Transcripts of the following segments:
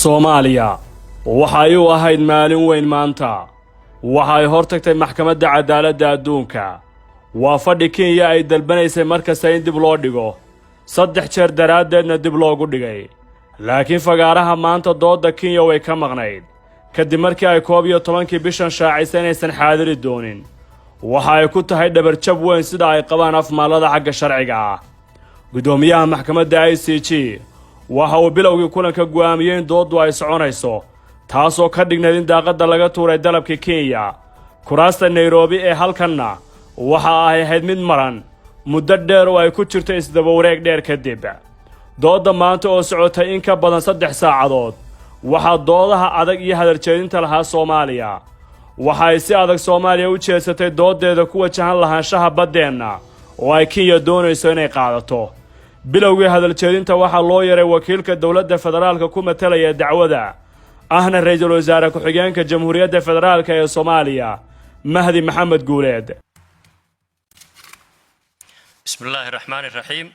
Soomaaliya waxay u ahayd maalin weyn maanta waxay hortagtay maxkamadda cadaaladda adduunka waa fadhi Kenya ay dalbanaysay markasta in dib loo dhigo 3 jeer daraadeedna dib loogu dhigay laakiin fagaaraha maanta dooda Kenya way ka maqnayd kadib markii ay 11 bishan shaacisay inaysan xaadiri doonin waxa ay ku tahay dhabarjab weyn sida ay qabaan afmaalada xagga sharciga ah gudoomiyaha maxkamadda ICJ waxa uu bilowgii kulanka go'aamiyay in doodu ay soconayso taasoo ka dhignayd in daaqadda laga tuuray dalabka Kenya kuraasta Nairobi ee halkanna waxa ay ahayd mid maran muddo dheer oo ay ku jirto isdaba wareeg dheer kadib dooda maanta oo socotay in ka badan 3 saacadood waxa doodaha adag iyo hadaljeedinta lahaa Soomaaliya waxa ay si adag Soomaaliya u jeesatay doodeeda ku wajahan lahaanshaha badeenna oo ay Kenya doonayso inay qaadato bilowgii hadaljeedinta waxa loo yaray wakiilka dawladda federaalka ku matalaya dacwada ahna ra'iisul wasaare ku-xigeenka jamhuuriyadda federaalka ee Soomaaliya Mahdi Maxamed Guuleed Bismillahir Rahmanir Rahim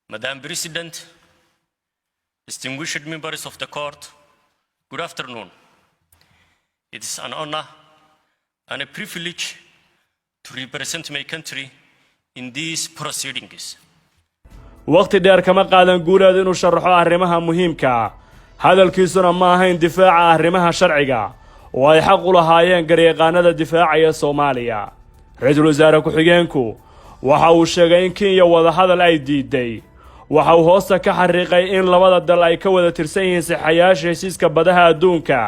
Madam President, distinguished members of the court, good afternoon. It is an honor and a privilege to represent my country in these proceedings. waqti dheer kama qaadan Guuleed inuu sharaxo arrimaha muhiimka hadalkiisuna ma ahayn difaaca arrimaha sharciga oo ay xaq u lahaayeen garyaqaanada difaacaya Soomaaliya ra'iisul wasaare ku-xigeenku waxa uu sheegay in Kenya wada hadal ay diiday waxa uu hoosta ka xariiqay in labada dal ay ka wada tirsan yihiin saxayaasha heshiiska badaha adduunka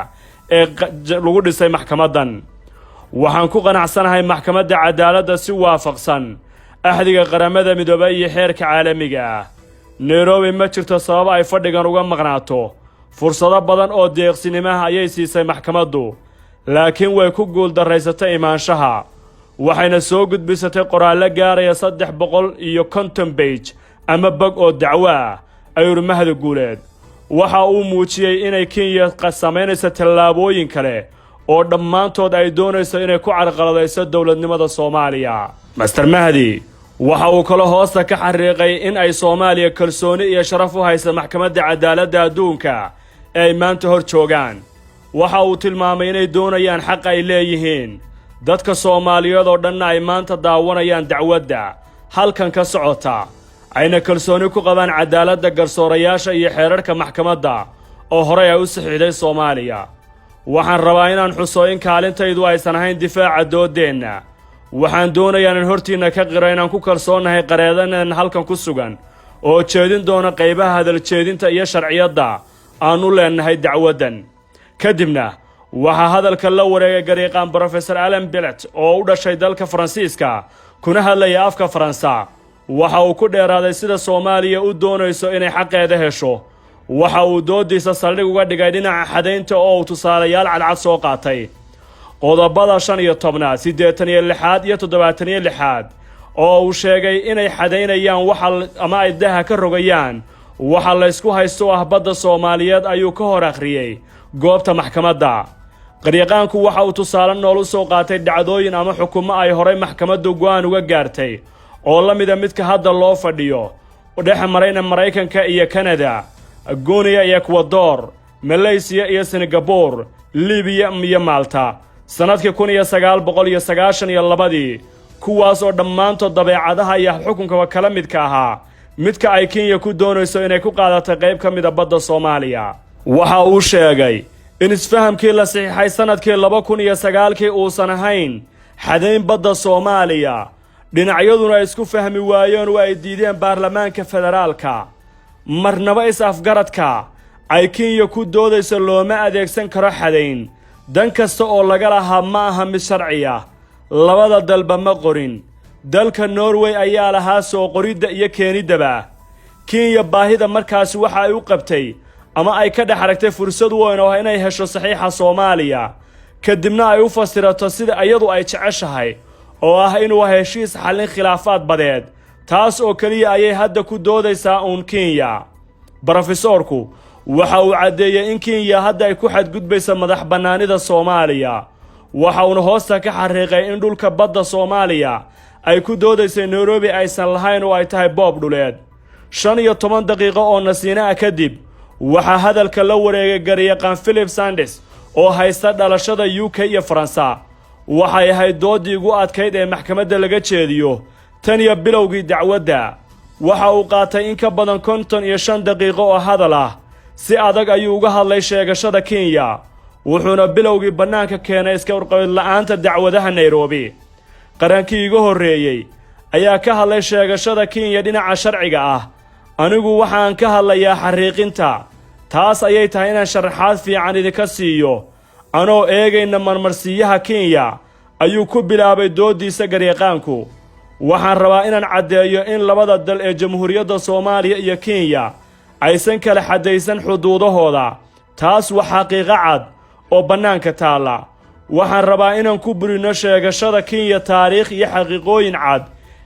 ee lagu dhisay maxkamadan waxaan ku qanacsanahay maxkamadda cadaaladda si waafaqsan ahdiga qaramada midoobay iyo xeerka caalamiga ah Nairobi ma jirto sabab ay fadhigan uga maqnaato fursado badan oo deeqsinimo ah ayay siisay maxkamaddu laakiin way ku guul daraysatay imaanshaha waxayna soo gudbisatay qoraal gaaraya 350 page ama bog oo dacwo ah ayuu Mahdi Guuleed waxa uu muujiyay inay Kenya qasameynayso tallaabooyin kale oo dhammaantood ay doonayso inay ku carqaladayso dawladnimada Soomaaliya Mr. Mahdi waxa uu kala hoosta ka xariiqay in ay Soomaaliya kalsooni iyo sharaf u hayso maxkamadda cadaaladda adduunka ee maanta hor joogaan waxa uu tilmaamay inay doonayaan xaq ay leeyihiin dadka Soomaaliyeed oo dhan ay maanta daawanayaan dacwadda halkan ka socota ayna kalsooni ku qabaan cadaaladda garsoorayaasha iyo xeerarka maxkamadda oo hore ay u saxiixday Soomaaliya waxaan rabaa inaan xuso in kaalintaydu aysan ahayn difaaca doodeenna waxaan doonayaa in hortiina ka qiro inaan ku kalsoonahay qareedanan halkan ku sugan oo jeedin doona qaybaha hadaljeedinta iyo sharciyadda aanu leenahay dacwadan kadibna waxa hadalka la wareegay garyaqaan Professor Alan Billet oo u dhashay dalka Faransiiska kuna hadlaya afka Faransa waxa uu ku dheeraaday sida Soomaaliya u doonayso inay xaqeeda hesho waxa uu doodiisa saldhig uga dhigay dhinaca xadaynta oo uu tusaalayaal cadcad soo qaatay qodobada 15 86 iyo 76 oo uu sheegay inay xadaynayaan waxa ama ay daha ka rogayaan waxa la isku haysto ah badda Soomaaliyeed ayuu ka hor akhriyay goobta maxkamadda qaryaqaanku waxa uu tusaale nool u soo qaatay dhacdooyin ama xukumo ay hore maxkamaddu go'aan uga gaartay oo la mid ah midka hadda loo fadhiyo dhex marayna Mareykanka iyo Canada Guinea iyo Ecuador Malaysia iyo Singapore Libya iyo Malta sanadkii 1992 kuwaas oo dhammaantood dabeecadaha iyo xukunka kala midka ahaa midka ay Kenya ku doonayso inay ku qaadato qayb ka mid ah badda Soomaaliya waxa uu sheegay in isfahamkii la saxiixay sanadkii 2009 uusan ahayn xadayn badda Soomaaliya dhinacyaduna isku fahmi waayeen oo ay diideen baarlamaanka federaalka marnaba is-afgaradka ay Kenya ku doodayso looma adeegsan karo xadayn dan kasta oo laga lahaa ma aha mid sharci ah labada dalba ma qorin dalka Norway ayaa lahaa soo qoridda iyo keenidaba Kenya baahida markaas waxa ay u qabtay ama ay ka dhaxaragtay fursad weyn oo inay hesho saxiixa Soomaaliya kadibna ay u fasirato sida iyadu ay jeceshahay oo ah inuu heshiis xalin khilaafaad badeed taas oo kaliya ayay hadda ku doodaysaa Kenya Professorku waxa uu cadeeyay in Kenya hadda ay ku xadgudbayso madax banaanida Soomaaliya waxa uu hoosta ka xariiqay in dhulka badda Soomaaliya ay ku doodaysay Nairobi aysan lahayn oo ay tahay boob dhuleed 15 daqiiqo oo nasiina kadib waxaa hadalka la wareegay garyaqaan Philip Sanders oo haysta dhalashada UK iyo Faransa. waxay ahayd doodii ugu adkayd ee maxkamadda laga jeediyo tan iyo bilowgii dacwadda. waxa uu qaatay in ka badan 55 daqiiqo oo hadal ah. si adag ayuu uga hadlay sheegashada Kenya, wuxuuna bilowgii bannaanka keenay iska warqabid la'aanta dacwadaha Nairobi. qarankii iga horreeyay ayaa ka hadlay sheegashada Kenya dhinaca sharciga ah. anigu waxaan ka hadlayaa xariiqinta. taas ayay tahay inaan sharaxaad fiican idinka siiyo anoo eegayna marmarsiiyaha Kenya, ayuu ku bilaabay doodiisa garyaqaanku. waxaan rabaa inaan caddeeyo in labada dal ee Jamhuuriyadda Soomaaliya iyo Kenya aysan kala xadaysan xuduudahooda. taas waa xaqiiqo cad oo bannaanka taalla. waxaan rabaa inaan ku burino sheegashada Kenya taariikh iyo xaqiiqooyin cad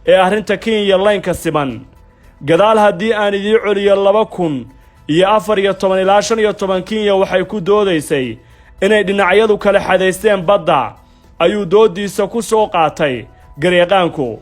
ee arrinta Kenya laynka siman. gadaal haddii aan idii celiyo 2014 ilaa 15 Kenya waxay ku doodaysay inay dhinacyadu kala xadaysteen badda, ayuu doodiisa ku soo qaatay garyaqaanku.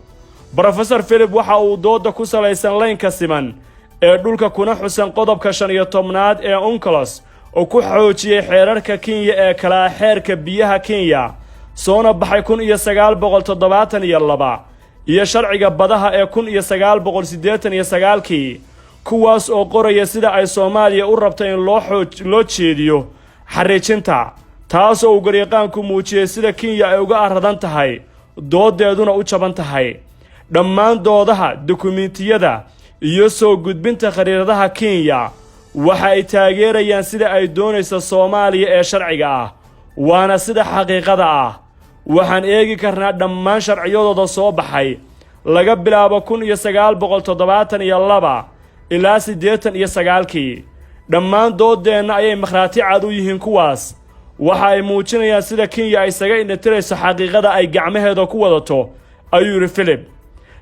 Professor Philip waxa uu dooda ku salaysan laynka siman ee dhulka kuna xusan qodobka 15aad ee UNCLOS oo ku xoojiyay xeerarka Kenya ee kala xeerka biyaha Kenya soona baxay 1972 iyo sharciga badaha ee 1989 kuwaas oo qoraya sida ay Soomaaliya u rabto in loo jeediyo xariijinta. taas oo garyaqaanku muujiyay sida Kenya ay uga aradan tahay doodeeduna u jaban tahay. dhammaan doodaha dukumiintiyada iyo soo gudbinta khariiradaha Kenya waxa ay taageerayaan sida ay doonayso Soomaaliya ee sharciga ah, waana sida xaqiiqada ah. waxaan eegi karnaa dhammaan sharciyadooda soo baxay laga bilaabo 1972 ilaa 89. dhammaan doodeenna ayay makhraati cad u yihiin kuwaas. waxa ay muujinayaan sida Kenya ay isaga indhatirayso xaqiiqada ay gacmaheeda ku wadato, ayuu yiri Philip.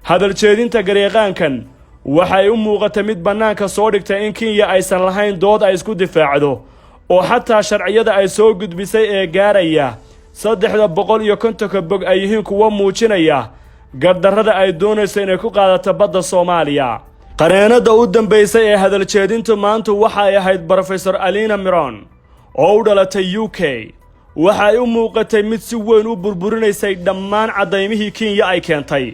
hadal jeedinta garyaqaankan waxay u muuqatay mid bannaanka soo dhigtay in Kenya aysan lahayn dood ay isku difaacdo, oo xataa sharciyada ay soo gudbisay ee gaaraya 350 bog ay yihiin kuwa muujinaya gardarrada ay doonayso inay ku qaadato badda Soomaaliya. qareenada u dambeysay ee hadal jeedintu maanta waxay ahayd Professor Alina Miron oo u dhalatay UK. waxay u muuqatay mid si weyn u burburinaysay dhammaan cadaymihii Kenya ay keentay.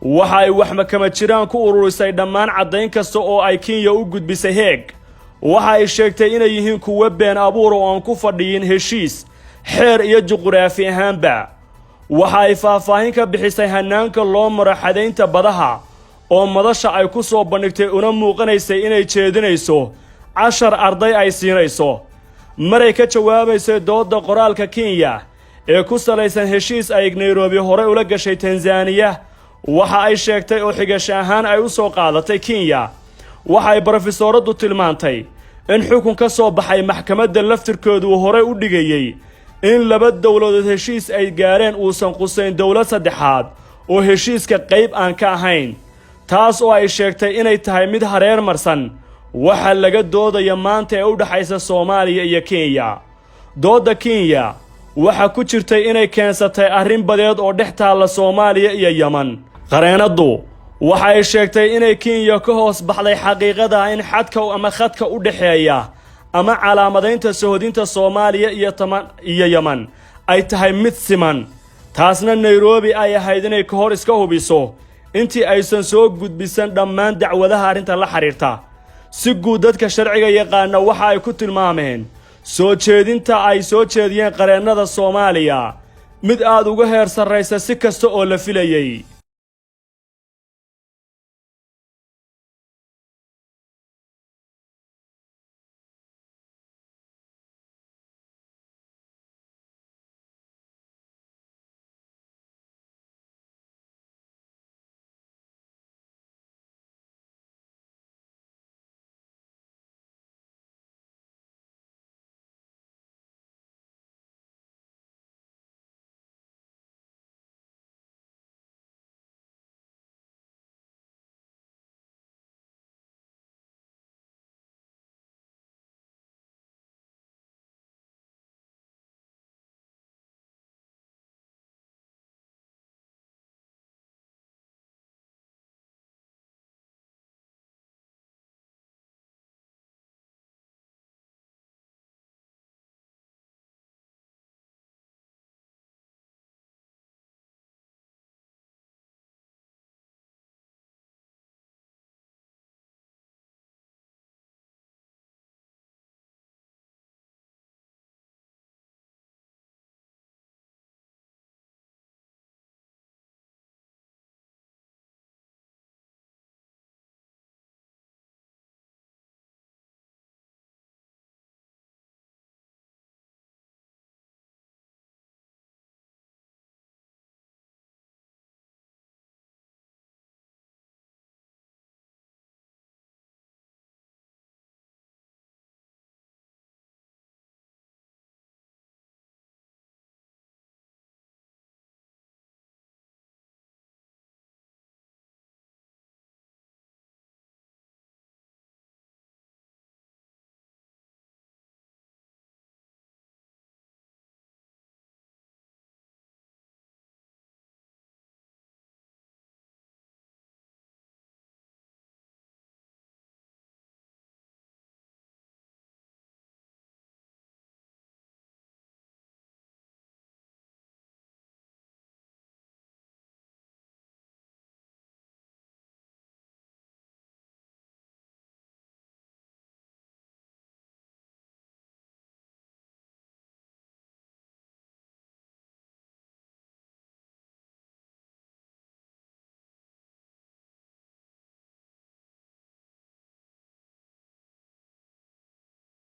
waxay wax makama jiraan ku ururisay dhammaan cadayn kasta oo ay Kenya u gudbisay Hague. waxay sheegtay inay yihiin kuwa been abuur oo aan ku fadhiyin heshiis, xeer iyo juqraafi ahaanba. waxay faahfaahin ka bixisay hanaanka loo maro xadaynta badaha oo madasha ay ku soo bandhigtay una muuqanaysay inay jeedinayso 10 arday ay siinayso. maray ka jawaabaysay dooda qoraalka Kenya ee ku salaysan heshiis ay Nairobi hore ula gashay Tanzania, waxa ay sheegtay oo xigasho ahaan ay u soo qaadatay Kenya. waxay professoradu tilmaantay in xukun ka soo baxay maxkamadda laftirkoodu hore u dhigayay in laba dawladood heshiis ay gaareen uusan qusayn dawlad saddexaad oo heshiiska qayb aan ka ahayn. taas oo ay sheegtay inay tahay mid hareer marsan waxa laga doodaya maanta ee u dhaxaysa Soomaaliya iyo Kenya. dooda Kenya waxa ku jirtay inay keensatay arrin badeed oo dhex taalla Soomaaliya iyo Yemen. qareenadu waxa ay sheegtay inay Kenya ka hoos baxday xaqiiqada in xadka ama khadka u dhaxeeya ama calaamadaynta sahodinta Soomaaliya iyo Yemen ay tahay mid siman. taasna Nairobi ay ahayd inay ka hor iska hubiso intii aysan soo gudbisan dhammaan dacwadaha arrinta la xiriirta. si guud dadka sharciga yaqaana waxa ay ku tilmaameen soo jeedinta ay soo jeediyeen qareenada Soomaaliya mid aad uga heer sarreysa si kasta oo la filayay.